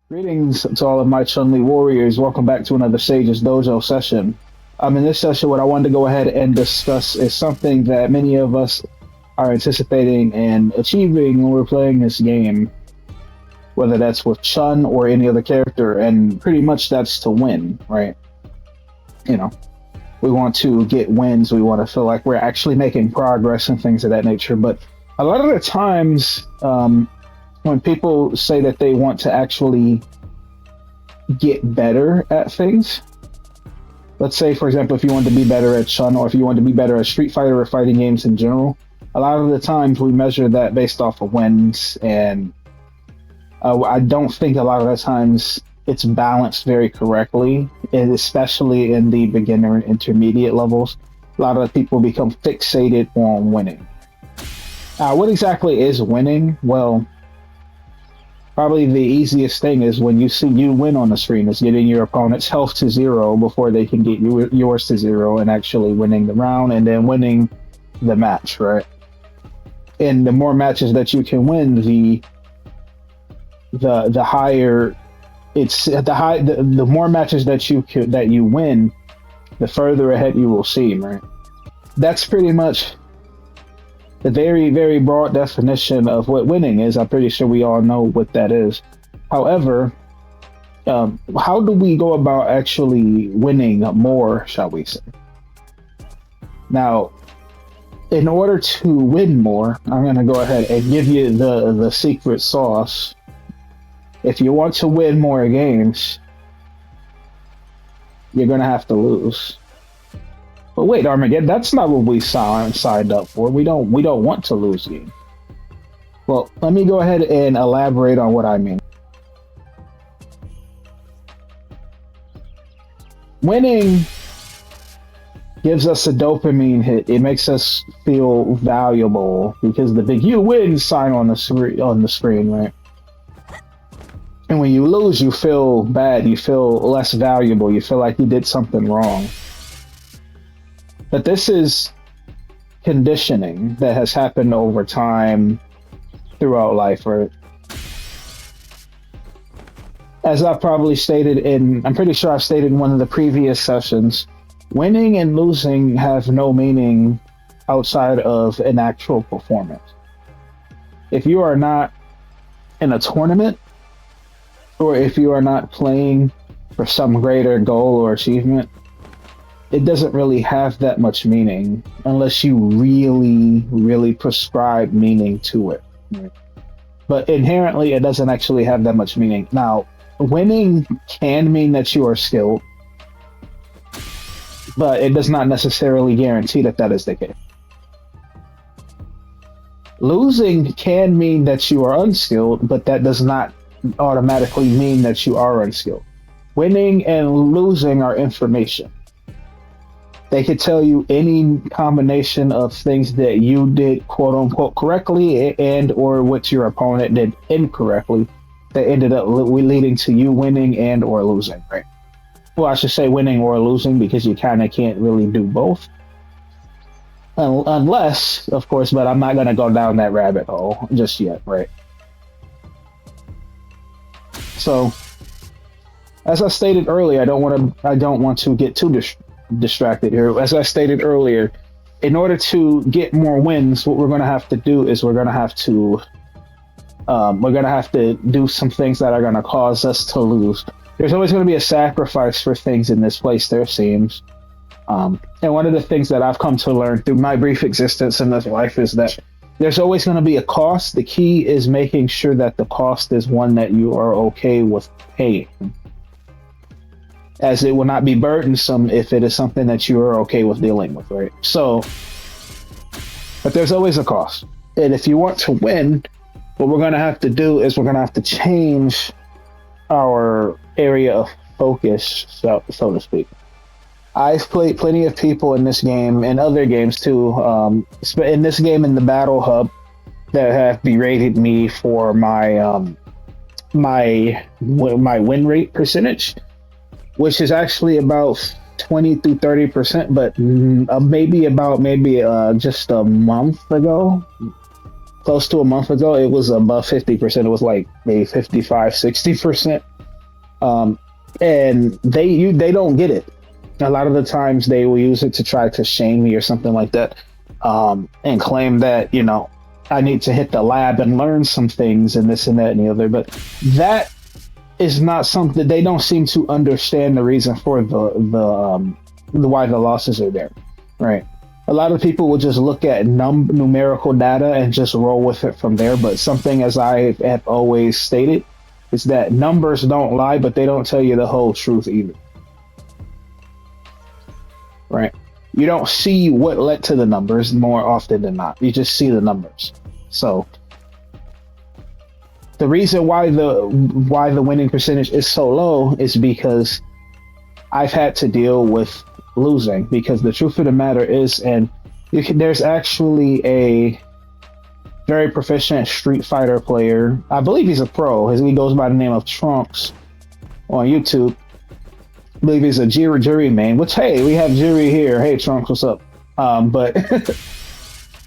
Greetings to all of my Chun LI warriors. Welcome back to another Sage's Dojo session. In this session, what I wanted to go ahead and discuss is something that many of us are anticipating and achieving when we're playing this game, whether that's with Chun or any other character, and pretty much that's to win, right? You know, we want to get wins, we want to feel like we're actually making progress and things of that nature, but a lot of the times, when people say that they want to actually get better at things, let's say, for example, if you want to be better at Chun or if you want to be better at Street Fighter or fighting games in general, a lot of the times we measure that based off of wins, and I don't think a lot of the times it's balanced very correctly, and especially in the beginner and intermediate levels. A lot of people become fixated on winning. What exactly is winning? Well, probably the easiest thing is when you see you win on the screen is getting your opponent's health to zero before they can get yours to zero and actually winning the round and then winning the match, right? And the more matches that you can win, the higher it's the more matches that you win, the further ahead you will seem, right? That's pretty much the very, very broad definition of what winning is. I'm pretty sure we all know what that is. However, how do we go about actually winning more, shall we say? Now, in order to win more, I'm going to go ahead and give you the secret sauce. If you want to win more games, you're going to have to lose. But wait, Armageddon, that's not what we signed up for. We don't want to lose games. Well, let me go ahead and elaborate on what I mean. Winning gives us a dopamine hit. It makes us feel valuable because the big "you win" sign on the screen, right? And when you lose, you feel bad. You feel less valuable. You feel like you did something wrong. But this is conditioning that has happened over time throughout life, right? As I've probably stated I'm pretty sure I've stated in one of the previous sessions, winning and losing have no meaning outside of an actual performance. If you are not in a tournament, or if you are not playing for some greater goal or achievement, it doesn't really have that much meaning unless you really, really prescribe meaning to it. Right? But inherently, it doesn't actually have that much meaning. Now, winning can mean that you are skilled, but it does not necessarily guarantee that that is the case. Losing can mean that you are unskilled, but that does not automatically mean that you are unskilled. Winning and losing are information. They could tell you any combination of things that you did quote unquote correctly and or what your opponent did incorrectly that ended up leading to you winning and or losing, right? Well, I should say winning or losing because you kind of can't really do both. Unless, of course, but I'm not going to go down that rabbit hole just yet, right? So, as I stated earlier, I don't want to get too distracted here. As I stated earlier, in order to get more wins, what we're going to have to do is we're going to have to do some things that are going to cause us to lose. There's always going to be a sacrifice for things in this place, there seems. And one of the things that I've come to learn through my brief existence in this life is that there's always going to be a cost. The key is making sure that the cost is one that you are okay with paying, as it will not be burdensome if it is something that you are okay with dealing with, right? So, but there's always a cost. And if you want to win, what we're going to have to do is we're going to have to change our area of focus, so to speak. I've played plenty of people in this game and other games too. In this game, in the Battle Hub, that have berated me for my win rate percentage, which is actually about 20 to 30%, but maybe just a month ago, close to a month ago, it was above 50%. It was like maybe 55, 60%. And they don't get it. A lot of the times they will use it to try to shame me or something like that, and claim that, I need to hit the lab and learn some things and this and that and the other. But that is not something they don't seem to understand the reason for the why the losses are there, right? A lot of people will just look at numerical data and just roll with it from there. But something, as I have always stated, is that numbers don't lie, but they don't tell you the whole truth either. Right? You don't see what led to the numbers more often than not. You just see the numbers. So the reason why the winning percentage is so low is because I've had to deal with losing. Because the truth of the matter is, and there's actually a very proficient Street Fighter player. I believe he's a pro. He goes by the name of Trunks on YouTube. I believe he's a Jury main, which, hey, we have Jury here. Hey, Trunks, what's up? But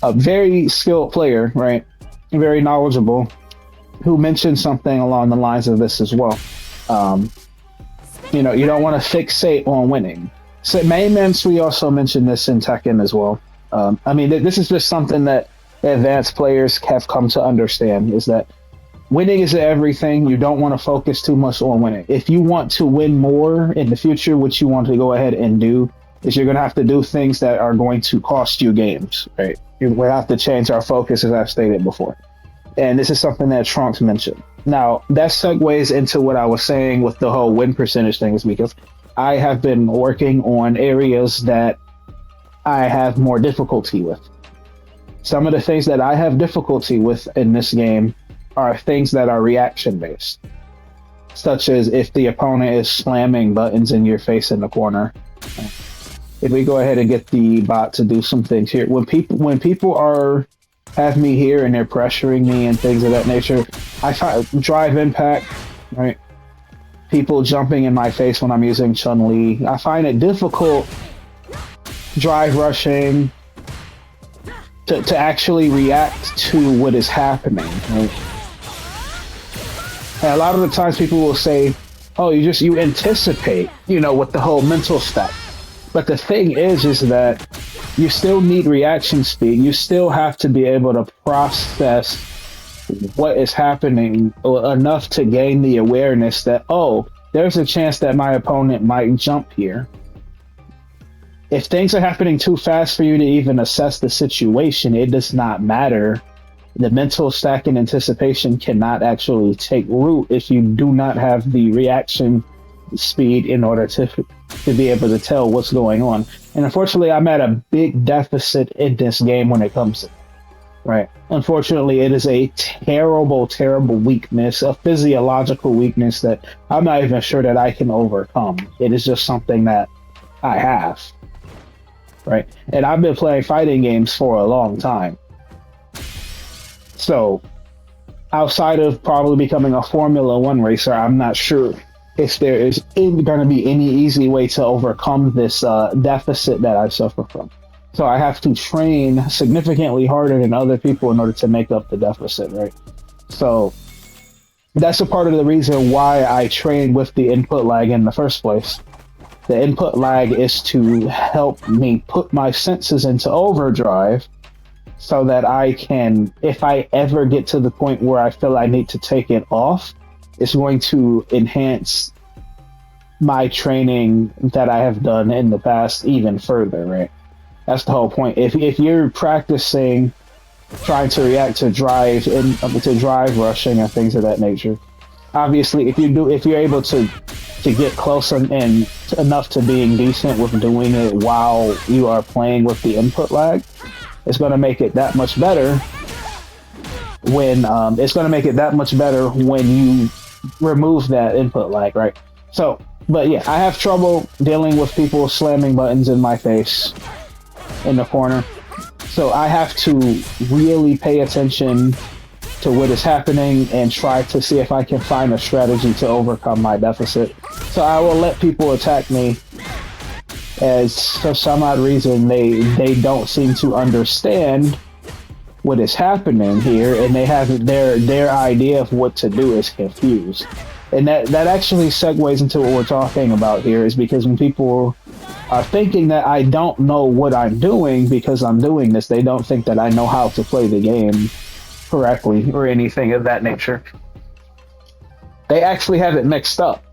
a very skilled player, right? Very knowledgeable, who mentioned something along the lines of this as well. You don't want to fixate on winning. So main events, we also mentioned this in Tekken as well. This is just something that advanced players have come to understand, is that winning is everything. You don't want to focus too much on winning. If you want to win more in the future, what you want to go ahead and do is you're going to have to do things that are going to cost you games, right? We have to change our focus, as I've stated before. And this is something that Trunks mentioned. Now, that segues into what I was saying with the whole win percentage thing, is because I have been working on areas that I have more difficulty with. Some of the things that I have difficulty with in this game are things that are reaction based, such as if the opponent is slamming buttons in your face in the corner. If we go ahead and get the bot to do some things here, when people have me here and they're pressuring me and things of that nature, I find drive impact, right? People jumping in my face when I'm using Chun LI. I find it difficult drive rushing to actually react to what is happening, right? And a lot of the times people will say, oh, you anticipate, with the whole mental stack. But the thing is that you still need reaction speed. You still have to be able to process what is happening enough to gain the awareness that, oh, there's a chance that my opponent might jump here. If things are happening too fast for you to even assess the situation, it does not matter. The mental stack and anticipation cannot actually take root if you do not have the reaction speed in order to be able to tell what's going on. And unfortunately, I'm at a big deficit in this game when it comes to that, right? Unfortunately, it is a terrible, terrible weakness, a physiological weakness that I'm not even sure that I can overcome. It is just something that I have, right? And I've been playing fighting games for a long time. So outside of probably becoming a Formula One racer, I'm not sure if there is going to be any easy way to overcome this deficit that I suffer from. So I have to train significantly harder than other people in order to make up the deficit, right? So that's a part of the reason why I train with the input lag in the first place. The input lag is to help me put my senses into overdrive so that I can, if I ever get to the point where I feel I need to take it off, it's going to enhance my training that I have done in the past even further, right? That's the whole point. If you're practicing trying to react to drive rushing and things of that nature, obviously if you're able to get close and enough to being decent with doing it while you are playing with the input lag, it's going to make it that much better when you remove that input lag, right? So, but yeah, I have trouble dealing with people slamming buttons in my face in the corner. So I have to really pay attention to what is happening and try to see if I can find a strategy to overcome my deficit. So I will let people attack me, as for some odd reason they don't seem to understand what is happening here, and they have their idea of what to do is confused. And that actually segues into what we're talking about here, is because when people are thinking that I don't know what I'm doing because I'm doing this, they don't think that I know how to play the game correctly or anything of that nature. They actually have it mixed up.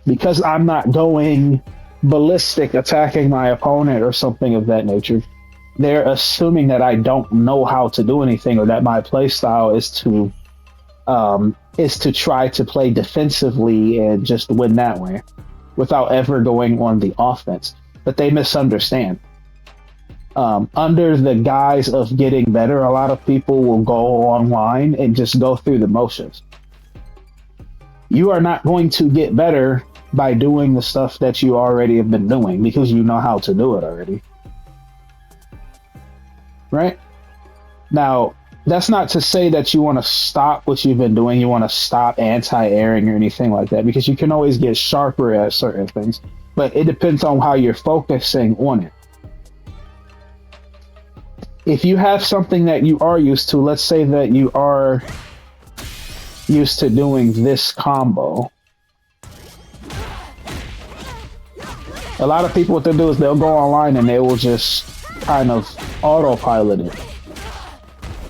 Because I'm not going ballistic attacking my opponent or something of that nature, they're assuming that I don't know how to do anything, or that my play style is to try to play defensively and just win that way without ever going on the offense. But they misunderstand. Under the guise of getting better, a lot of people will go online and just go through the motions. You are not going to get better by doing the stuff that you already have been doing, because you know how to do it already. Right? Now, that's not to say that you want to stop what you've been doing. You want to stop anti-airing or anything like that, because you can always get sharper at certain things. But it depends on how you're focusing on it. If you have something that you are used to, let's say that you are used to doing this combo. A lot of people, what they'll do is they'll go online and they will just kind of autopilot it.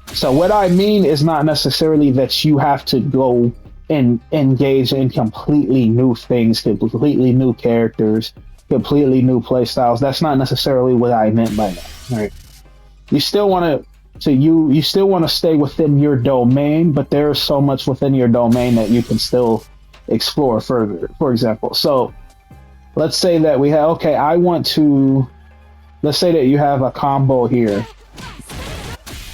So what I mean is not necessarily that you have to go and engage in completely new things, completely new characters, completely new play styles. That's not necessarily what I meant by that. Right? You still want you still want to stay within your domain, but there's so much within your domain that you can still explore further. For example, so let's say that we have, okay, let's say that you have a combo here,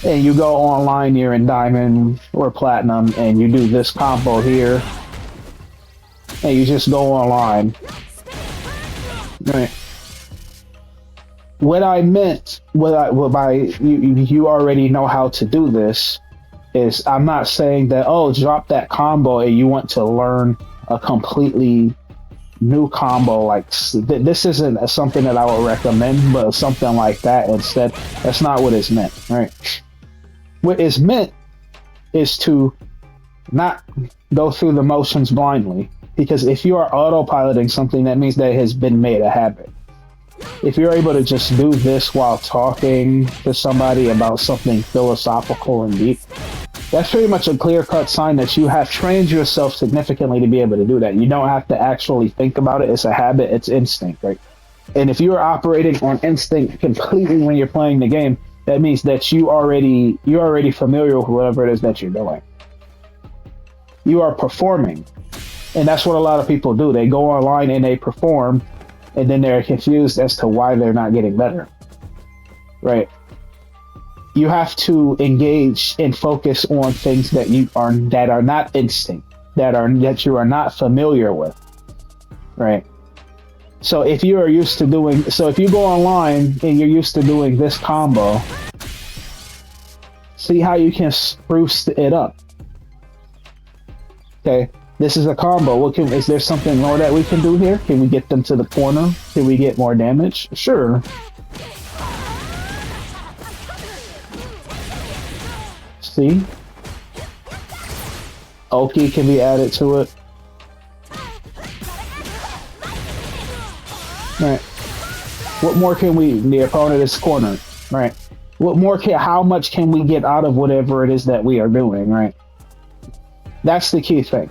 and you go online, you're in Diamond or Platinum, and you do this combo here, and you just go online. Right. What I meant, you already know how to do this, is I'm not saying that, oh, drop that combo and you want to learn a completely new combo. Like, this isn't something that I would recommend, but something like that instead. That's not what it's meant, right? What is meant is to not go through the motions blindly, because if you are autopiloting something, that means that it has been made a habit. If you're able to just do this while talking to somebody about something philosophical and deep, that's pretty much a clear-cut sign that you have trained yourself significantly to be able to do that. You don't have to actually think about it. It's a habit. It's instinct, right? And if you are operating on instinct completely when you're playing the game, that means that you're already familiar with whatever it is that you're doing. You are performing. And that's what a lot of people do. They go online and they perform, and then they're confused as to why they're not getting better. Right? You have to engage and focus on things that are not instinct, that you are not familiar with. Right? So if you go online and you're used to doing this combo, see how you can spruce it up. Okay, this is a combo. Is there something more that we can do here? Can we get them to the corner? Can we get more damage? Sure. See? Oki can be added to it. Right. What more can the opponent is cornered, right? How much can we get out of whatever it is that we are doing, right? That's the key thing,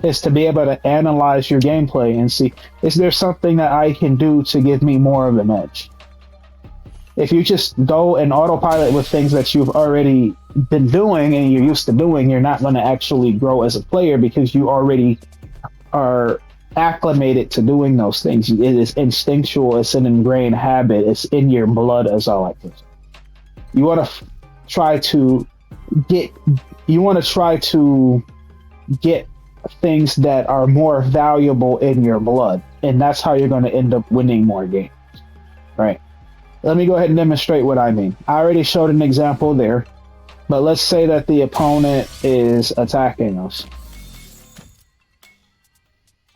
is to be able to analyze your gameplay and see, is there something that I can do to give me more of an edge? If you just go and autopilot with things that you've already been doing and you're used to doing, you're not going to actually grow as a player, because you already are acclimated to doing those things. It is instinctual. It's an ingrained habit. It's in your blood, as I like to say. You want to try to get things that are more valuable in your blood, and that's how you're going to end up winning more games, right? Let me go ahead and demonstrate what I mean. I already showed an example there, but let's say that the opponent is attacking us.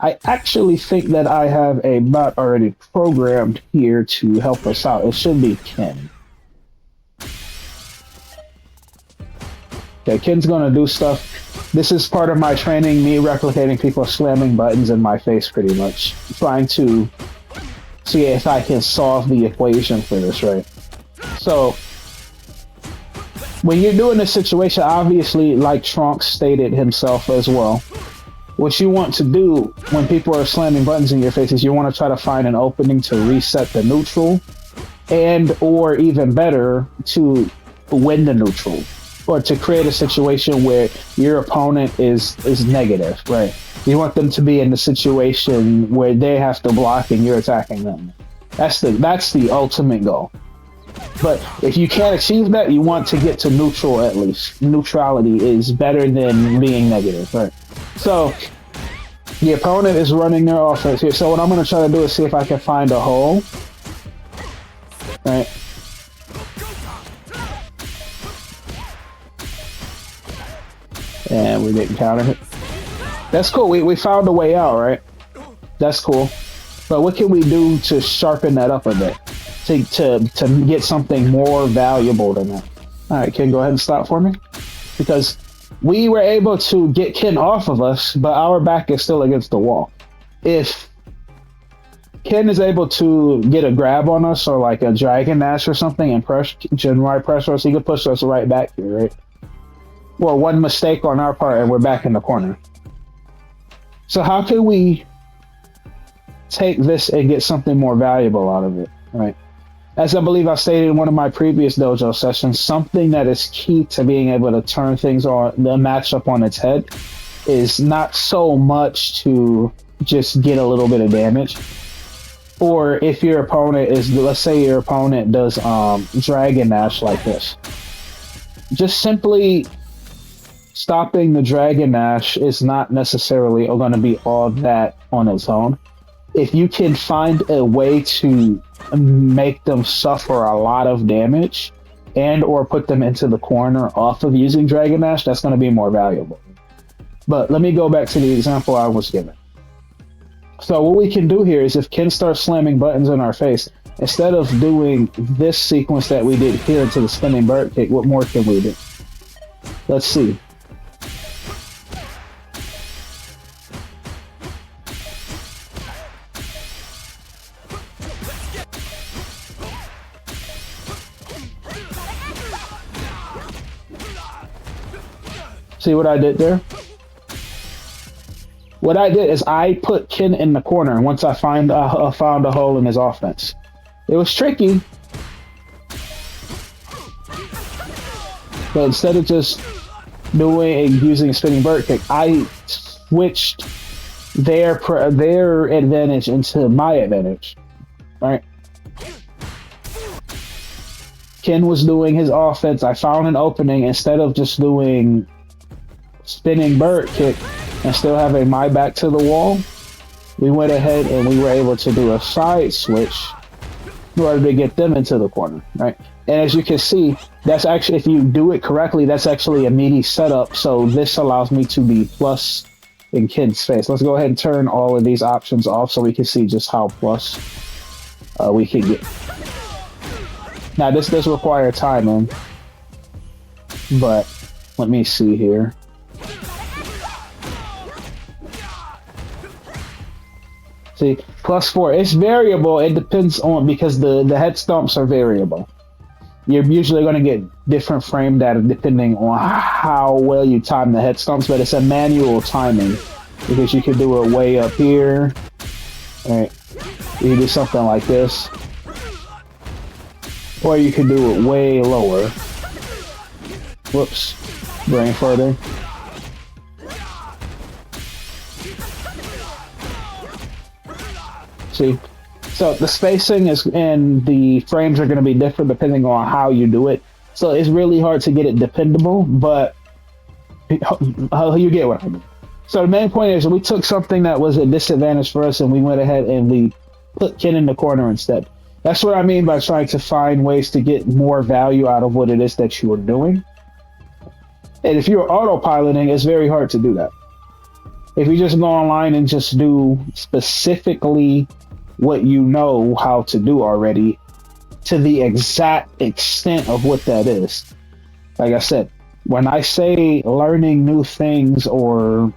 I actually think that I have a bot already programmed here to help us out. It should be Ken. Okay, Ken's gonna do stuff. This is part of my training, me replicating people slamming buttons in my face pretty much. Trying to see if I can solve the equation for this, right? So, when you're doing this situation, obviously, like Trunks stated himself as well, what you want to do when people are slamming buttons in your face is you want to try to find an opening to reset the neutral, and or even better, to win the neutral, or to create a situation where your opponent is negative, right? You want them to be in the situation where they have to block and you're attacking them. That's the ultimate goal. But if you can't achieve that, you want to get to neutral at least. Neutrality is better than being negative, right? So the opponent is running their offense here. So what I'm going to try to do is see if I can find a hole, right? And we didn't counter it. That's cool. We found a way out, right? That's cool. But what can we do to sharpen that up a bit? To get something more valuable than that. All right, Ken, go ahead and stop for me. Because we were able to get Ken off of us, but our back is still against the wall. If Ken is able to get a grab on us, or like a Dragon Dash or something, and generate pressure, so he can push us right back here, right? Or one mistake on our part, and we're back in the corner. So how can we take this and get something more valuable out of it, right? As I believe I stated in one of my previous dojo sessions, something that is key to being able to turn things on, the matchup on its head, is not so much to just get a little bit of damage. Or if your opponent is, let's say your opponent does Dragon Dash like this. Just simply stopping the Dragon Dash is not necessarily going to be all that on its own. If you can find a way to make them suffer a lot of damage and or put them into the corner off of using Dragon Dash, that's going to be more valuable. But let me go back to the example I was given. So what we can do here is if Ken starts slamming buttons in our face, instead of doing this sequence that we did here into the spinning bird kick, what more can we do? Let's see. See what I did there? What I did is I put Ken in the corner once I found a hole in his offense. It was tricky, but instead of just using a spinning bird kick, I switched their advantage into my advantage, right? Ken was doing his offense. I found an opening. Instead of just doing spinning bird kick and still having my back to the wall, we went ahead and we were able to do a side switch in order to get them into the corner, right? And as you can see, that's actually, if you do it correctly, that's actually a meaty setup. So this allows me to be plus in Ken's face. Let's go ahead and turn all of these options off so we can see just how plus we can get. Now this does require timing, but let me see here. See, +4, it's variable. It depends on, because the head stomps are variable. You're usually going to get different frame data depending on how well you time the head stomps, but it's a manual timing because you can do it way up here. Right? You can do something like this, or you can do it way lower. Whoops, brain farting. See, so the spacing is, and the frames are going to be different depending on how you do it. So it's really hard to get it dependable, but you get what I mean. So the main point is we took something that was a disadvantage for us and we went ahead and we put Ken in the corner instead. That's what I mean by trying to find ways to get more value out of what it is that you are doing. And if you're autopiloting, it's very hard to do that. If you just go online and just do specifically what you know how to do already to the exact extent of what that is. Like I said, When I say learning new things or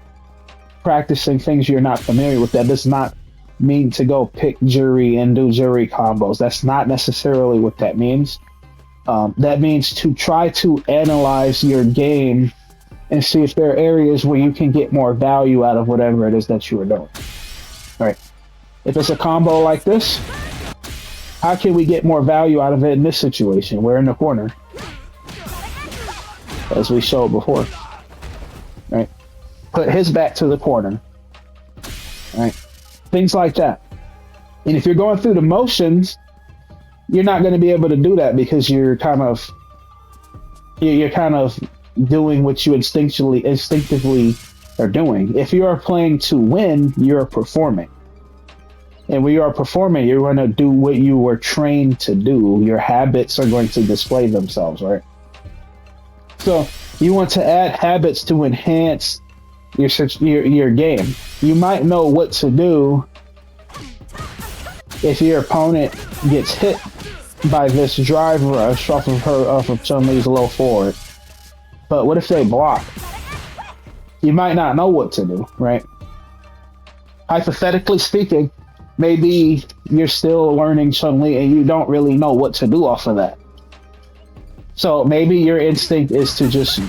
practicing things you're not familiar with, that does not mean to go pick jury and do jury combos. That's not necessarily what that means. That means to try to analyze your game and see if there are areas where you can get more value out of whatever it is that you are doing. All right. If it's a combo like this, how can we get more value out of it in this situation? We're in the corner, as we showed before. All right. Put his back to the corner. All right. Things like that. And if you're going through the motions, you're not going to be able to do that because you're kind of doing what you instinctively are doing. If you are playing to win, you're performing. And when you are performing, you're going to do what you were trained to do. Your habits are going to display themselves, right? So you want to add habits to enhance your game. You might know what to do if your opponent gets hit by this drive rush off of Chun Li's low forward. But what if they block? You might not know what to do, right? Hypothetically speaking, maybe you're still learning Chun Li and you don't really know what to do off of that. So maybe your instinct is to just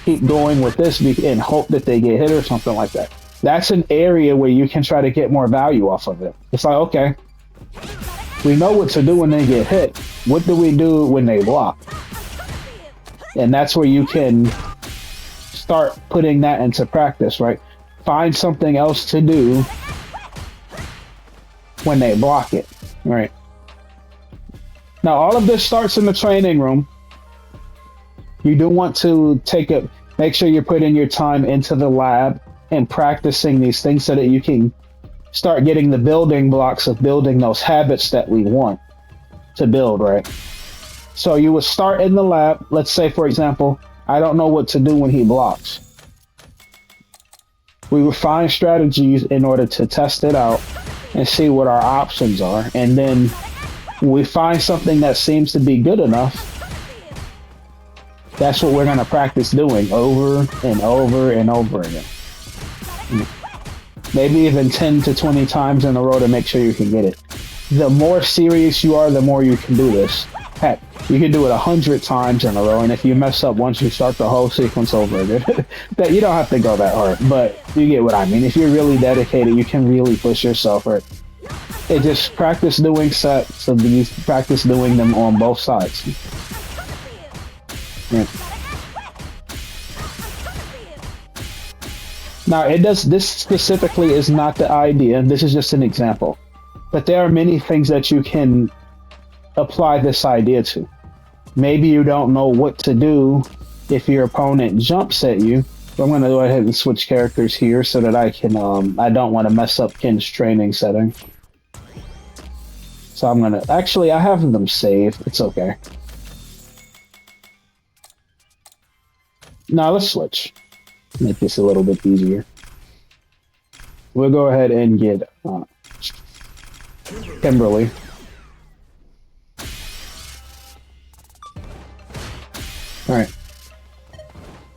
keep going with this and hope that they get hit or something like that. That's an area where you can try to get more value off of it. It's like, okay, we know what to do when they get hit. What do we do when they block? And that's where you can start putting that into practice, right? Find something else to do when they block it, right? Now, all of this starts in the training room. You do want to make sure you're putting your time into the lab and practicing these things so that you can start getting the building blocks of building those habits that we want to build, right? So you would start in the lab. Let's say, for example, I don't know what to do when he blocks. We would find strategies in order to test it out and see what our options are. And then we find something that seems to be good enough. That's what we're going to practice doing over and over and over again. Maybe even 10 to 20 times in a row to make sure you can get it. The more serious you are, the more you can do this. Heck, you can do it 100 times in a row, and if you mess up once, you start the whole sequence over again. That you don't have to go that hard, but you get what I mean. If you're really dedicated, you can really push yourself, right? And just practice doing sets of these, practice doing them on both sides. Yeah. Now, this specifically is not the idea. This is just an example. But there are many things that you can apply this idea to. Maybe you don't know what to do if your opponent jumps at you. So I'm going to go ahead and switch characters here so that I can, I don't want to mess up Ken's training setting. So I'm going to, actually, I have them saved. It's okay. Now let's switch. Make this a little bit easier. We'll go ahead and get Kimberly. Alright.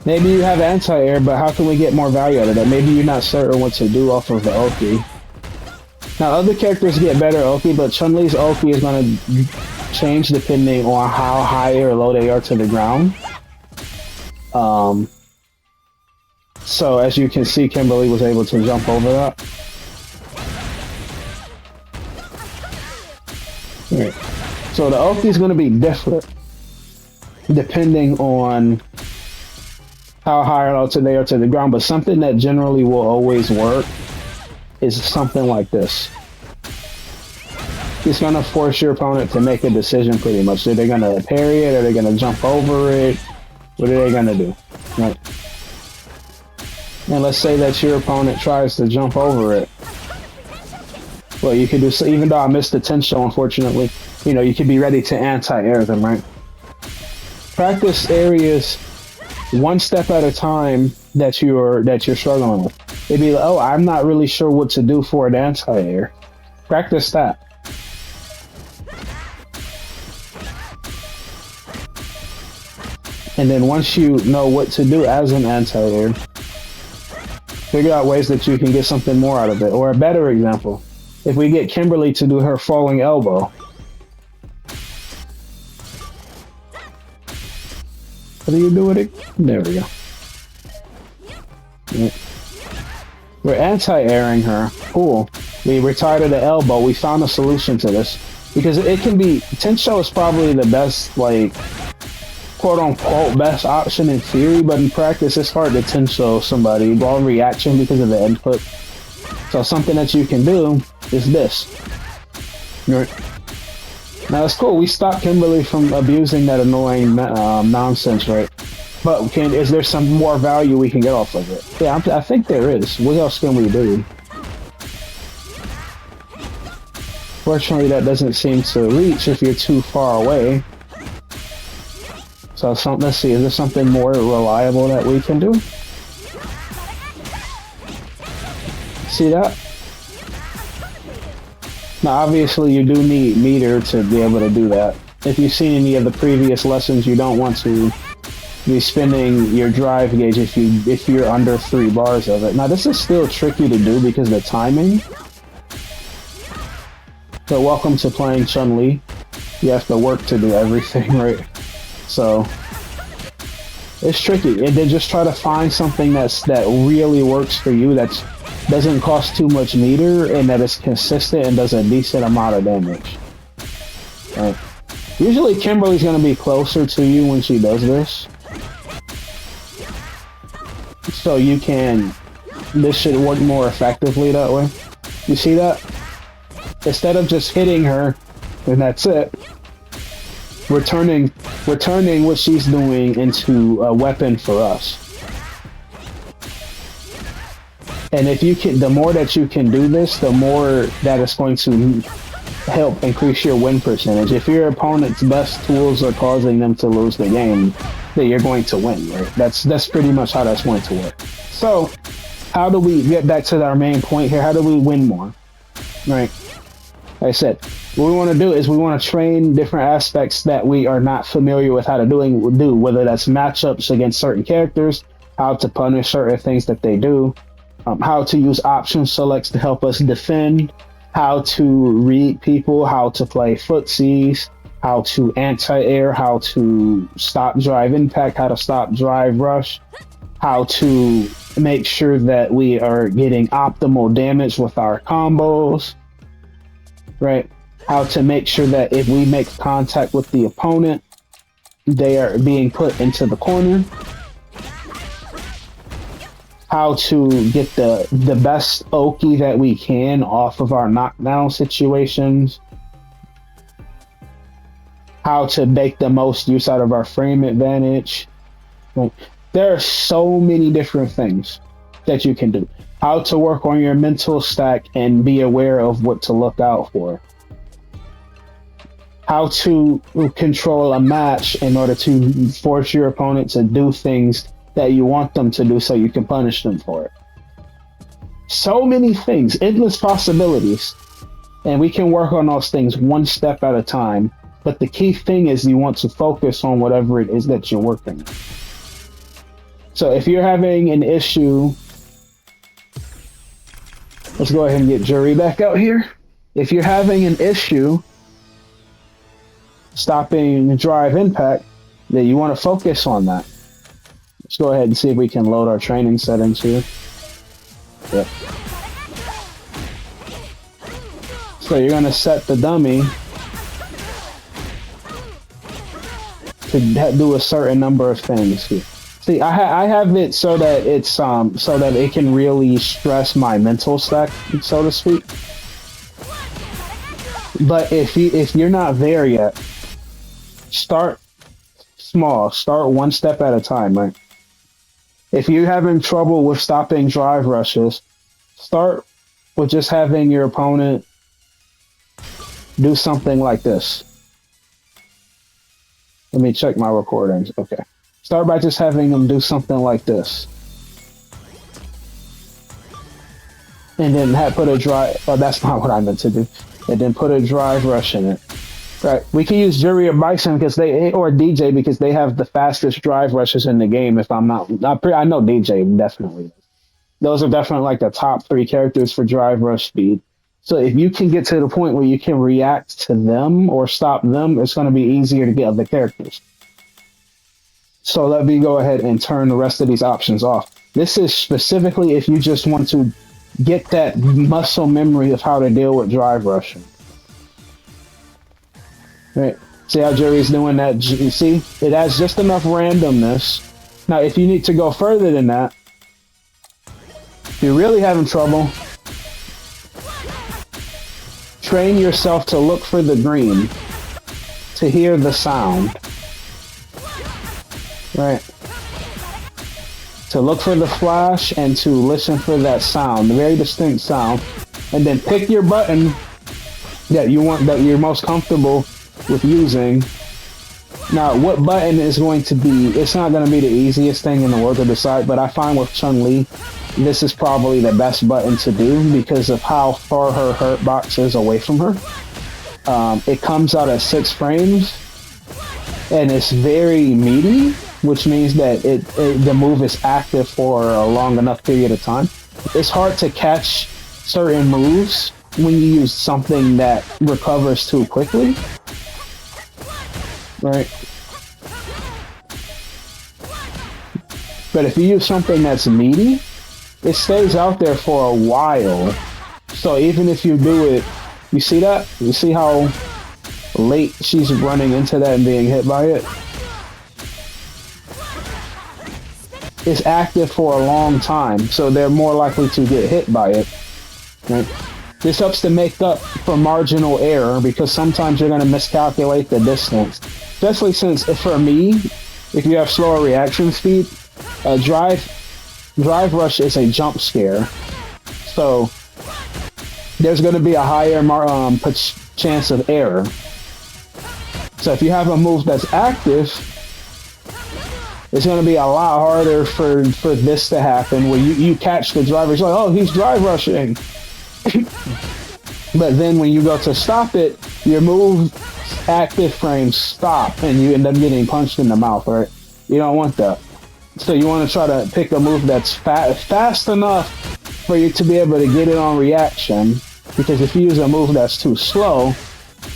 Maybe you have anti-air, but how can we get more value out of that? Maybe you're not certain what to do off of the Oki. Now, other characters get better Oki, but Chun Li's Oki is going to change depending on how high or low they are to the ground. So, as you can see, Kimberly was able to jump over that. Right. So, the Oki is going to be different depending on how high or low they are to the ground, but something that generally will always work is something like this. It's going to force your opponent to make a decision pretty much. Are they going to parry it? Are they going to jump over it? What are they going to do? Right. And let's say that your opponent tries to jump over it. Well, you could do so, even though I missed the Tensho, unfortunately, you know, you could be ready to anti-air them, right? Practice areas one step at a time that you're struggling with. It'd be like, oh, I'm not really sure what to do for an anti-air. Practice that. And then once you know what to do as an anti-air, figure out ways that you can get something more out of it. Or a better example, if we get Kimberly to do her falling elbow. How do you do it? There we go. Yeah. We're anti-airing her. Cool. We retired the elbow. We found a solution to this. Because it can be... Tensho is probably the best, like, quote-unquote best option in theory, but in practice it's hard to Tensho somebody while reaction because of the input. So something that you can do is this. Now it's cool. We stopped Kimberly from abusing that annoying nonsense, right? But is there some more value we can get off of it? Yeah, I think there is. What else can we do? Fortunately, that doesn't seem to reach if you're too far away. So let's see. Is there something more reliable that we can do? See that? Now, obviously, you do need meter to be able to do that. If you've seen any of the previous lessons, you don't want to be spinning your drive gauge if you're under 3 bars of it. Now, this is still tricky to do because of the timing. So, welcome to playing Chun LI. You have to work to do everything, right? So, it's tricky. And then just try to find something that really works for you. That doesn't cost too much meter and that is consistent and does a decent amount of damage. Right. Usually Kimberly's going to be closer to you when she does this. So this should work more effectively that way. You see that? Instead of just hitting her, and that's it, we're turning what she's doing into a weapon for us. And if you can, the more that you can do this, the more that it's going to help increase your win percentage. If your opponent's best tools are causing them to lose the game, then you're going to win, right? That's pretty much how that's going to work. So, how do we get back to our main point here? How do we win more? Right? Like I said, what we want to do is we want to train different aspects that we are not familiar with how to do, whether that's matchups against certain characters, how to punish certain things that they do, how to use option selects to help us defend, how to read people, how to play footsies, how to anti-air, how to stop drive impact, how to stop drive rush, how to make sure that we are getting optimal damage with our combos, right? How to make sure that if we make contact with the opponent, they are being put into the corner. How to get the best Oki that we can off of our knockdown situations. How to make the most use out of our frame advantage. Like, there are so many different things that you can do. How to work on your mental stack and be aware of what to look out for. How to control a match in order to force your opponent to do things that you want them to do so you can punish them for it. So many things, endless possibilities. And we can work on those things one step at a time. But the key thing is you want to focus on whatever it is that you're working on. So if you're having an issue, let's go ahead and get Jury back out here. If you're having an issue stopping drive impact, then you want to focus on that. Let's go ahead and see if we can load our training settings here. Yep. So you're going to set the dummy to do a certain number of things here. See, I have it so that it's so that it can really stress my mental stack, so to speak. But if you're not there yet, start small. Start one step at a time, right? If you're having trouble with stopping drive rushes, start with just having your opponent do something like this. Let me check my recordings. Okay. Start by just having them do something like this. And then put a drive... Oh, that's not what I meant to do. And then put a drive rush in it. Right. We can use Jury or Bison because they or DJ because they have the fastest drive rushes in the game. If I'm not I know DJ definitely. Those are definitely like the top three characters for drive rush speed. So if you can get to the point where you can react to them or stop them, it's going to be easier to get other characters. So let me go ahead and turn the rest of these options off. This is specifically if you just want to get that muscle memory of how to deal with drive rushing. Right. See how Jerry's doing that? You see? It has just enough randomness. Now, if you need to go further than that, if you're really having trouble, train yourself to look for the green, to hear the sound. Right. To look for the flash and to listen for that sound, the very distinct sound, and then pick your button that you want, that you're most comfortable with using. Now, what button is going to be, it's not going to be the easiest thing in the world to decide, but I find with Chun Li, this is probably the best button to do because of how far her hurt box is away from her. It comes out at 6 frames, and it's very meaty, which means that the move is active for a long enough period of time. It's hard to catch certain moves when you use something that recovers too quickly. Right. But if you use something that's meaty, it stays out there for a while. So even if you do it, you see that? You see how late she's running into that and being hit by it? It's active for a long time, so they're more likely to get hit by it. Right? This helps to make up for marginal error because sometimes you're going to miscalculate the distance. Especially since, for me, if you have slower reaction speed, drive rush is a jump scare. So there's going to be a higher chance of error. So if you have a move that's active, it's going to be a lot harder for this to happen, where you catch the driver, you're like, oh, he's drive rushing. But then when you go to stop it, your move active frames stop and you end up getting punched in the mouth, right? You don't want that. So you want to try to pick a move that's fast enough for you to be able to get it on reaction, because if you use a move that's too slow,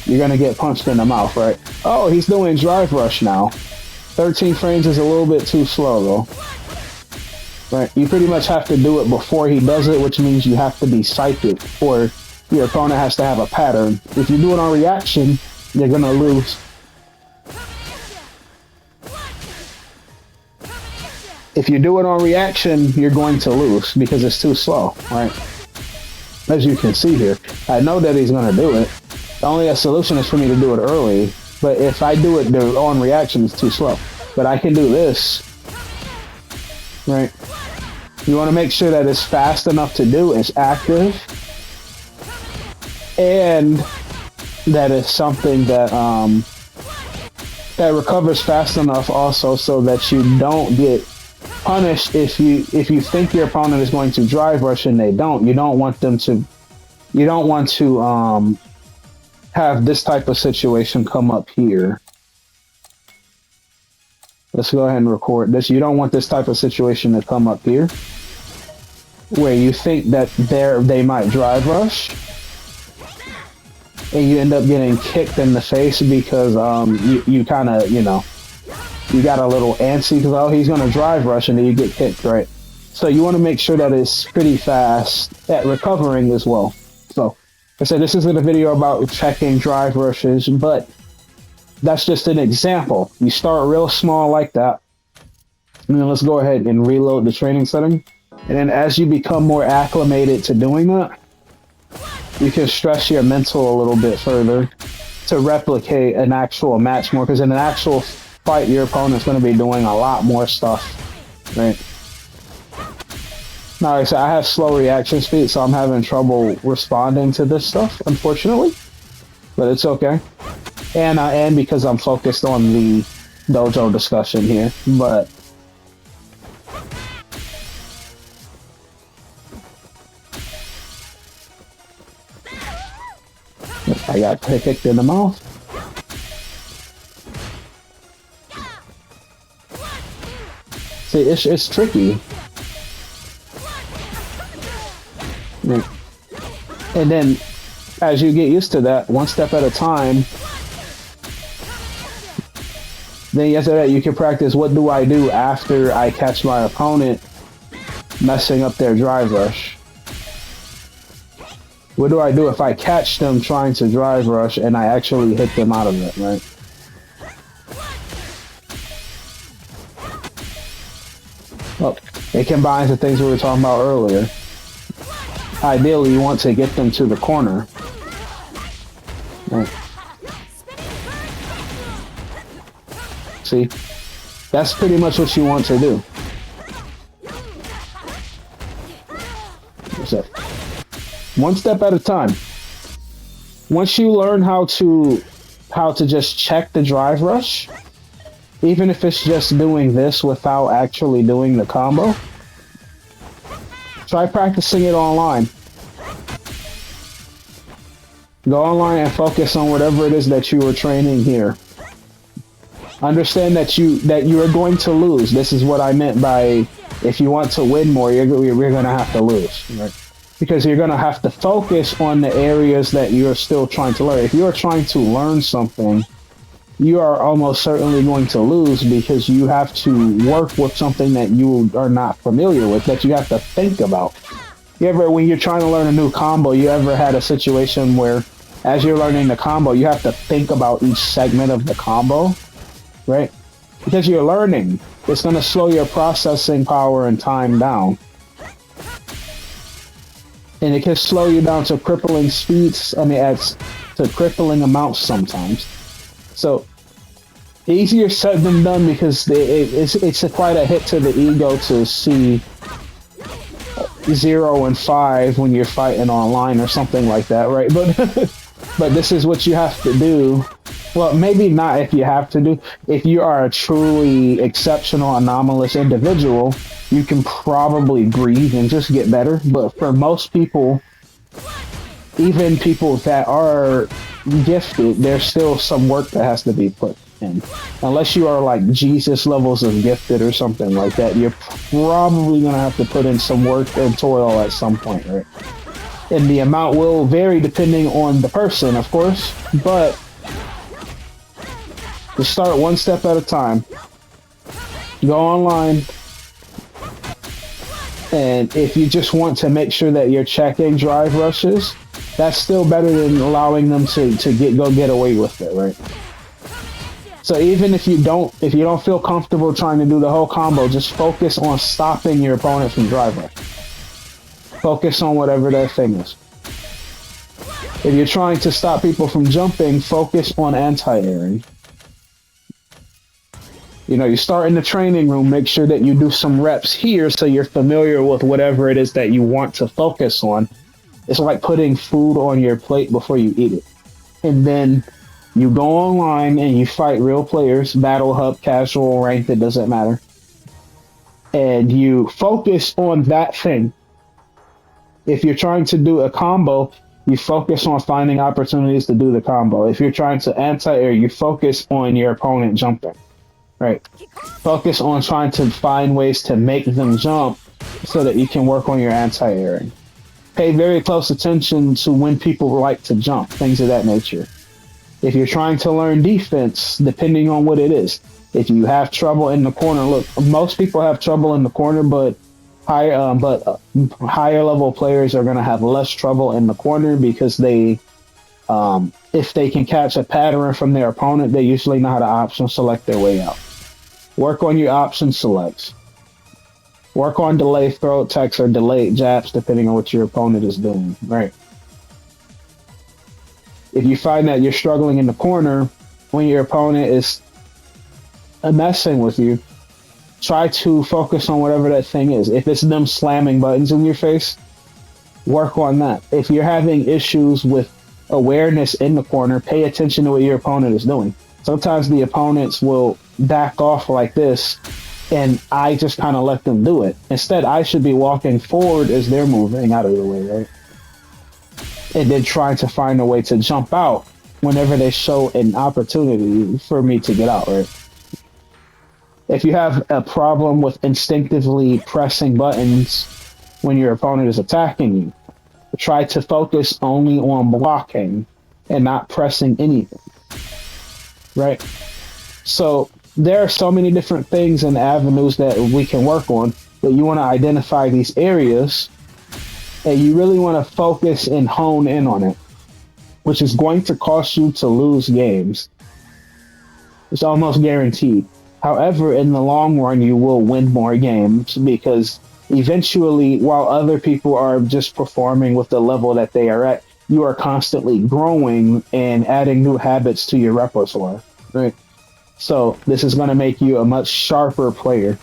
you're going to get punched in the mouth, right? Oh, he's doing drive rush now. 13 frames is a little bit too slow, though. Right? You pretty much have to do it before he does it, which means you have to be psychic, or your opponent has to have a pattern. If you do it on reaction, you're going to lose. If you do it on reaction, you're going to lose because it's too slow, right? As you can see here, I know that he's going to do it. The only solution is for me to do it early, but if I do it on reaction, it's too slow. But I can do this, right? You want to make sure that it's fast enough to do, it's active, and that it's something that that recovers fast enough also, so that you don't get punished if you think your opponent is going to drive rush and they don't. You don't want to have this type of situation come up here. Let's go ahead and record this. You don't want this type of situation to come up here, where you think that they might drive rush, and you end up getting kicked in the face because you kind of, you got a little antsy because, oh, he's going to drive rush, and then you get kicked, right? So you want to make sure that it's pretty fast at recovering as well. So I said this isn't a video about checking drive rushes, but that's just an example. You start real small like that, and then let's go ahead and reload the training setting. And then as you become more acclimated to doing that, you can stress your mental a little bit further to replicate an actual match more, because in an actual fight, your opponent's going to be doing a lot more stuff, right? Now, like I said, I have slow reaction speed, so I'm having trouble responding to this stuff, unfortunately, but it's okay. And because I'm focused on the dojo discussion here, but I got kicked in the mouth. See, it's tricky. And then, as you get used to that, one step at a time, then after that, you can practice what do I do after I catch my opponent messing up their drive rush. What do I do if I catch them trying to drive rush and I actually hit them out of it, right? Well, it combines the things we were talking about earlier. Ideally, you want to get them to the corner. Right. See? That's pretty much what you want to do. What's up? One step at a time. Once you learn how to just check the drive rush, even if it's just doing this without actually doing the combo, try practicing it online. Go online and focus on whatever it is that you are training here. Understand that you are going to lose. This is what I meant by if you want to win more, you're going to have to lose, right? Because you're going to have to focus on the areas that you're still trying to learn. If you're trying to learn something, you are almost certainly going to lose because you have to work with something that you are not familiar with, that you have to think about. When you're trying to learn a new combo, you ever had a situation where as you're learning the combo, you have to think about each segment of the combo, right? Because you're learning, it's going to slow your processing power and time down. And it can slow you down to crippling speeds, to crippling amounts sometimes. So, easier said than done because it's quite a hit to the ego to see 0 and 5 when you're fighting online or something like that, right? But this is what you have to do. Well, maybe not if you have to do. If you are a truly exceptional, anomalous individual, you can probably breathe and just get better. But for most people, even people that are gifted, there's still some work that has to be put in. Unless you are like Jesus levels of gifted or something like that, you're probably going to have to put in some work and toil at some point, right? And the amount will vary depending on the person, of course, but just start one step at a time. Go online, and if you just want to make sure that you're checking drive rushes, that's still better than allowing them to get away with it, right? So even if you don't feel comfortable trying to do the whole combo, just focus on stopping your opponent from drive rush. Focus on whatever that thing is. If you're trying to stop people from jumping, focus on anti-airing. You start in the training room, make sure that you do some reps here so you're familiar with whatever it is that you want to focus on. It's like putting food on your plate before you eat it. And then you go online and you fight real players, battle hub, casual, ranked, it doesn't matter. And you focus on that thing. If you're trying to do a combo, you focus on finding opportunities to do the combo. If you're trying to anti-air, you focus on your opponent jumping. Right. Focus on trying to find ways to make them jump so that you can work on your anti-airing. Pay very close attention to when people like to jump, things of that nature. If you're trying to learn defense, depending on what it is, if you have trouble in the corner, look, most people have trouble in the corner, but higher level players are going to have less trouble in the corner because if they can catch a pattern from their opponent, they usually know how to option select their way out. Work on your option selects. Work on delay throw attacks or delayed jabs, depending on what your opponent is doing. Right. If you find that you're struggling in the corner when your opponent is messing with you, try to focus on whatever that thing is. If it's them slamming buttons in your face, work on that. If you're having issues with awareness in the corner, pay attention to what your opponent is doing. Sometimes the opponents will back off like this, and I just kind of let them do it. Instead, I should be walking forward as they're moving out of the way, right? And then trying to find a way to jump out whenever they show an opportunity for me to get out, right? If you have a problem with instinctively pressing buttons when your opponent is attacking you, try to focus only on blocking and not pressing anything. Right? So there are so many different things and avenues that we can work on, but you want to identify these areas and you really want to focus and hone in on it, which is going to cost you to lose games. It's almost guaranteed. However, in the long run, you will win more games because eventually, while other people are just performing with the level that they are at, you are constantly growing and adding new habits to your repertoire, right? So this is going to make you a much sharper player,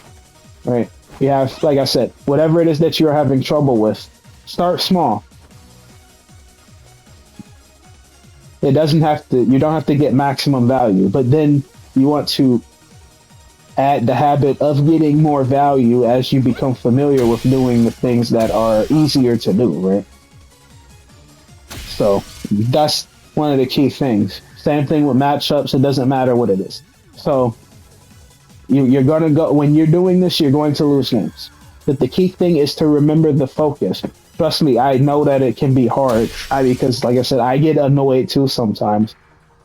right? You have, like I said, whatever it is that you're having trouble with, start small. It doesn't have to, you don't have to get maximum value, but then you want to add the habit of getting more value as you become familiar with doing the things that are easier to do, right? So that's one of the key things. Same thing with matchups. It doesn't matter what it is. So you're going to go, when you're doing this, you're going to lose games. But the key thing is to remember the focus. Trust me, I know that it can be hard because, like I said, I get annoyed too sometimes.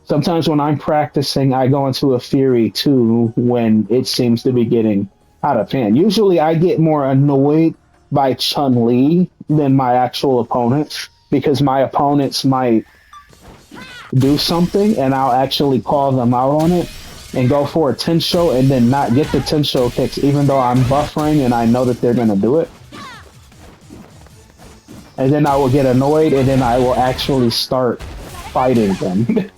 Sometimes when I'm practicing, I go into a fury too when it seems to be getting out of hand. Usually I get more annoyed by Chun LI than my actual opponents because my opponents might do something and I'll actually call them out on it and go for a tensho and then not get the tensho kicks even though I'm buffering and I know that they're going to do it. And then I will get annoyed and then I will actually start fighting them.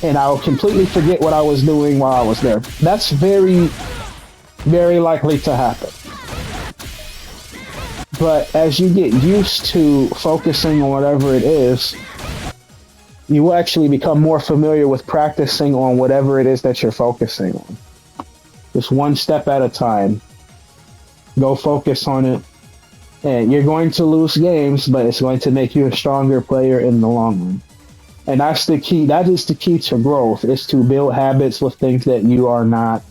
And I will completely forget what I was doing while I was there. That's very, very likely to happen. But as you get used to focusing on whatever it is, you will actually become more familiar with practicing on whatever it is that you're focusing on. Just one step at a time. Go focus on it. And you're going to lose games, but it's going to make you a stronger player in the long run. And that's the key. That is the key to growth, is to build habits with things that you are not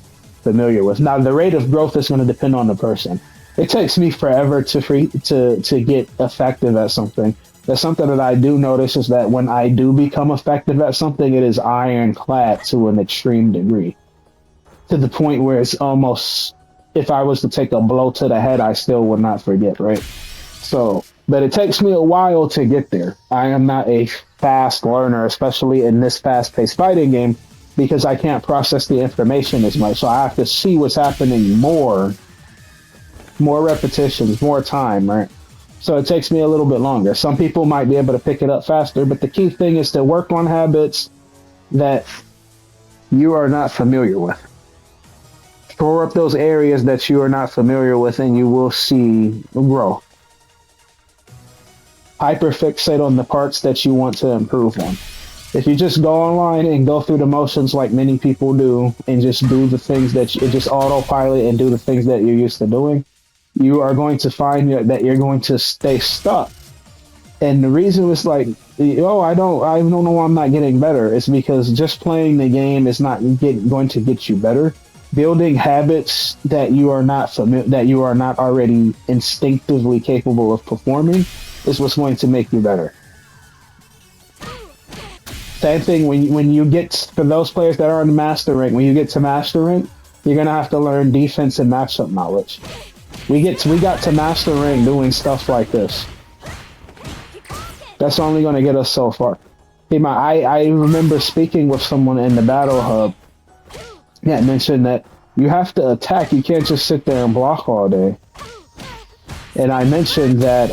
familiar with. Now, the rate of growth is going to depend on the person. It takes me forever to get effective at something. That's something that I do notice is that when I do become effective at something, it is ironclad to an extreme degree. To the point where it's almost, if I was to take a blow to the head, I still would not forget, right? So, but it takes me a while to get there. I am not a fast learner, especially in this fast-paced fighting game, because I can't process the information as much. So I have to see what's happening more repetitions, more time, right? So it takes me a little bit longer. Some people might be able to pick it up faster, but the key thing is to work on habits that you are not familiar with. Shore up those areas that you are not familiar with, and you will see growth. Hyperfixate on the parts that you want to improve on. If you just go online and go through the motions like many people do, and just do the things that you just autopilot and do the things that you're used to doing, you are going to find that you're going to stay stuck. And the reason is like, oh, I don't know why I'm not getting better. It's because just playing the game is not going to get you better. Building habits that you are not already instinctively capable of performing is what's going to make you better. Same thing when you get, for those players that are in the master rank, when you get to master rank, you're gonna have to learn defense and matchup knowledge. We got to master rank doing stuff like this. That's only gonna get us so far. I remember speaking with someone in the battle hub that mentioned that you have to attack. You can't just sit there and block all day. And I mentioned that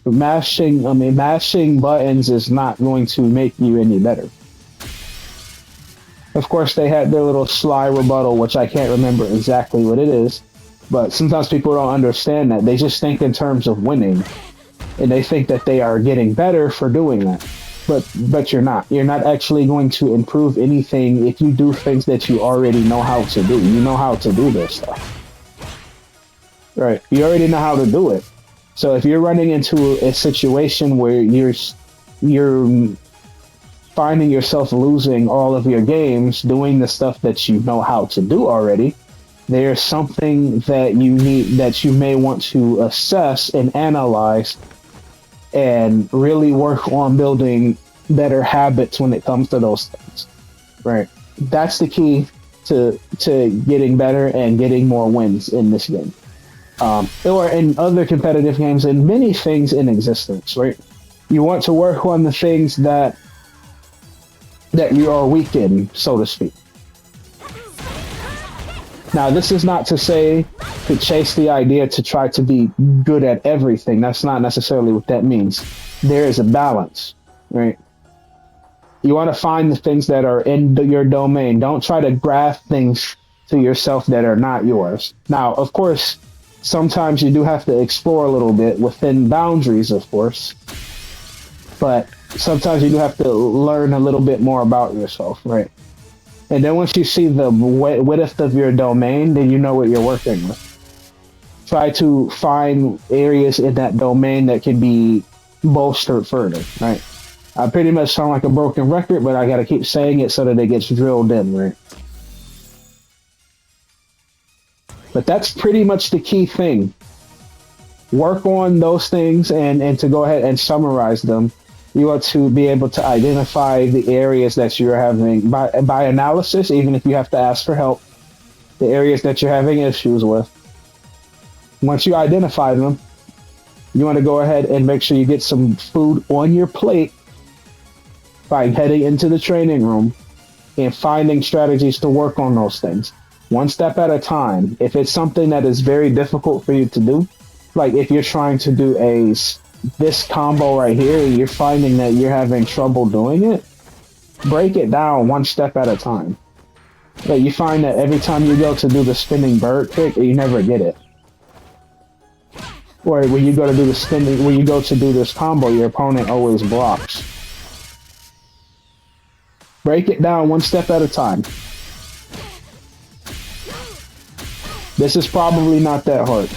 mashing buttons is not going to make you any better. Of course, they had their little sly rebuttal, which I can't remember exactly what it is, but sometimes people don't understand that. They just think in terms of winning, and they think that they are getting better for doing that. But you're not. You're not actually going to improve anything if you do things that you already know how to do. You know how to do this stuff. Right. You already know how to do it. So if you're running into a situation where you're finding yourself losing all of your games doing the stuff that you know how to do already, there's something that you may want to assess and analyze and really work on building better habits when it comes to those things. Right. That's the key to getting better and getting more wins in this game. Or in other competitive games and many things in existence, right? You want to work on the things that you are weak in, so to speak. Now, this is not to say to chase the idea to try to be good at everything. That's not necessarily what that means. There is a balance, right? You want to find the things that are in your domain. Don't try to graft things to yourself that are not yours. Now, of course, sometimes you do have to explore a little bit within boundaries, of course. But sometimes you do have to learn a little bit more about yourself, right? And then once you see the width of your domain, then you know what you're working with. Try to find areas in that domain that can be bolstered further, right? I pretty much sound like a broken record, but I gotta keep saying it so that it gets drilled in, right? But that's pretty much the key thing. Work on those things and to go ahead and summarize them. You want to be able to identify the areas that you're having by analysis, even if you have to ask for help, the areas that you're having issues with. Once you identify them, you want to go ahead and make sure you get some food on your plate by heading into the training room and finding strategies to work on those things. One step at a time. If it's something that is very difficult for you to do, like if you're trying to do this combo right here and you're finding that you're having trouble doing it, break it down one step at a time. But you find that every time you go to do the spinning bird kick, you never get it. Or when you go to do this combo, your opponent always blocks. Break it down one step at a time. This is probably not that hard.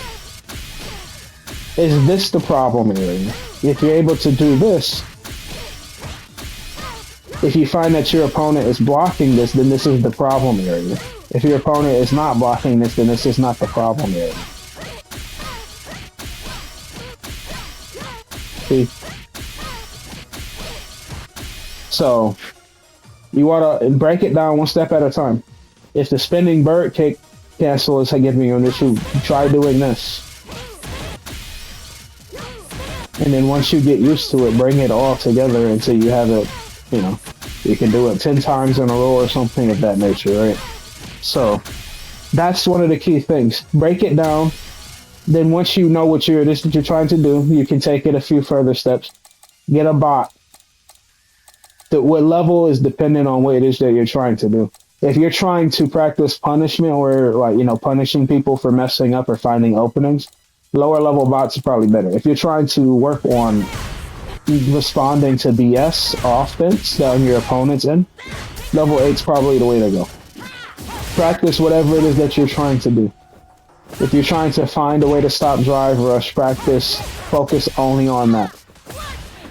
Is this the problem area? If you're able to do this, if you find that your opponent is blocking this, then this is the problem area. If your opponent is not blocking this, then this is not the problem area. See? So, you want to break it down one step at a time. If the spinning bird kick cancel is giving you an issue, try doing this. And then once you get used to it, bring it all together until you have it, you can do it 10 times in a row or something of that nature, right? So that's one of the key things. Break it down. Then once you know what you're trying to do, you can take it a few further steps. Get a bot. What level is dependent on what it is that you're trying to do. If you're trying to practice punishment or punishing people for messing up or finding openings, lower level bots are probably better. If you're trying to work on responding to BS offense on your opponent's end, level 8's probably the way to go. Practice whatever it is that you're trying to do. If you're trying to find a way to stop drive rush, focus only on that.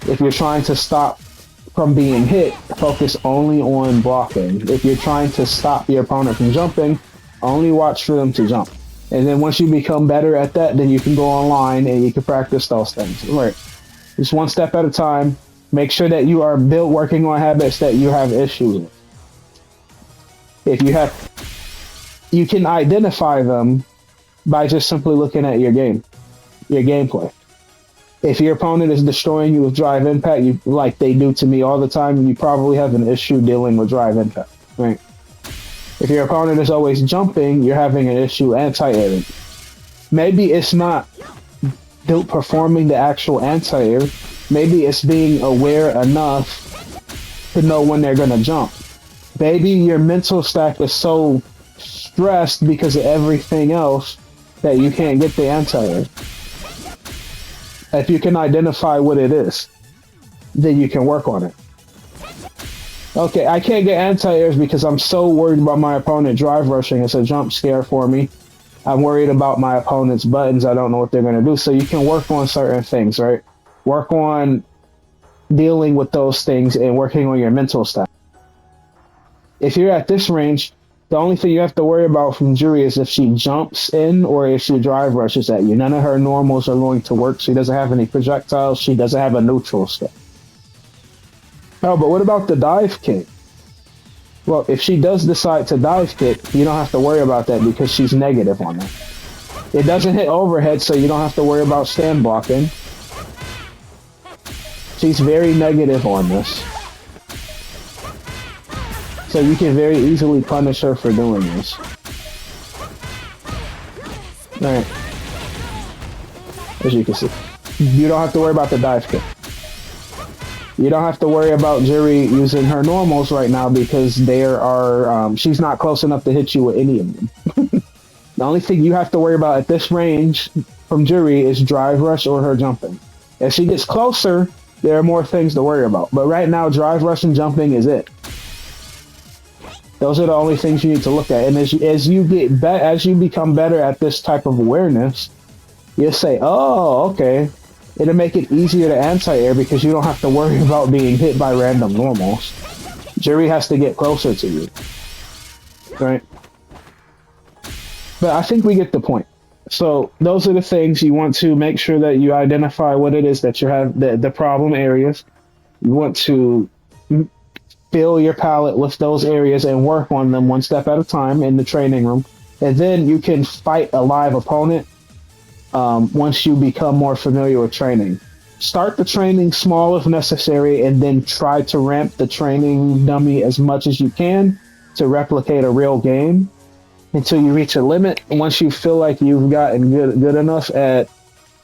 If you're trying to stop from being hit, focus only on blocking. If you're trying to stop your opponent from jumping, only watch for them to jump. And then once you become better at that, then you can go online and you can practice those things. Right. Just one step at a time. Make sure that you are working on habits that you have issues with. You can identify them by just simply looking at your gameplay. If your opponent is destroying you with drive impact, like they do to me all the time, you probably have an issue dealing with drive impact, right? If your opponent is always jumping, you're having an issue anti-airing. Maybe it's not performing the actual anti-air. Maybe it's being aware enough to know when they're going to jump. Maybe your mental stack is so stressed because of everything else that you can't get the anti-air. If you can identify what it is, then you can work on it. Okay, I can't get anti-airs because I'm so worried about my opponent drive rushing. It's a jump scare for me. I'm worried about my opponent's buttons. I don't know what they're going to do. So you can work on certain things, right? Work on dealing with those things and working on your mental stack. If you're at this range, The only thing you have to worry about from Jury is if she jumps in or if she drive rushes at you. None of her normals are going to work. She doesn't have any projectiles. She doesn't have a neutral step. Oh, but what about the dive kick? Well, if she does decide to dive kick, you don't have to worry about that because she's negative on that. It doesn't hit overhead, so you don't have to worry about stand blocking. She's very negative on this. So you can very easily punish her for doing this. Alright. As you can see. You don't have to worry about the dive kick. You don't have to worry about Jury using her normals right now because there are, she's not close enough to hit you with any of them. The only thing you have to worry about at this range from Jury is drive rush or her jumping. As she gets closer, there are more things to worry about. But right now, drive rush and jumping is it. Those are the only things you need to look at. And as you become better at this type of awareness, you'll say, "Oh, okay." It'll make it easier to anti-air because you don't have to worry about being hit by random normals. Jury has to get closer to you, right? But I think we get the point. So those are the things you want to make sure that you identify what it is that you have, the problem areas. You want to fill your palette with those areas and work on them one step at a time in the training room. And then you can fight a live opponent once you become more familiar with training. Start the training small if necessary, and then try to ramp the training dummy as much as you can to replicate a real game until you reach a limit. Once you feel like you've gotten good enough at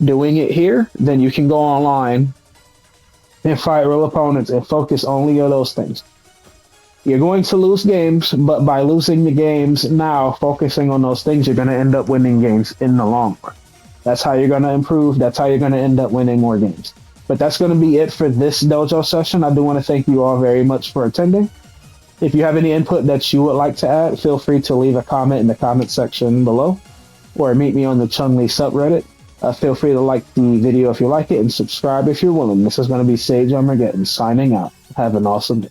doing it here, then you can go online and fight real opponents and focus only on those things. You're going to lose games, but by losing the games now, focusing on those things, you're going to end up winning games in the long run. That's how you're going to improve. That's how you're going to end up winning more games. But that's going to be it for this dojo session. I do want to thank you all very much for attending. If you have any input that you would like to add, feel free to leave a comment in the comment section below, or meet me on the Chun LI subreddit. Feel free to like the video if you like it, and subscribe if you're willing. This is going to be Sage Armageddon signing out. Have an awesome day.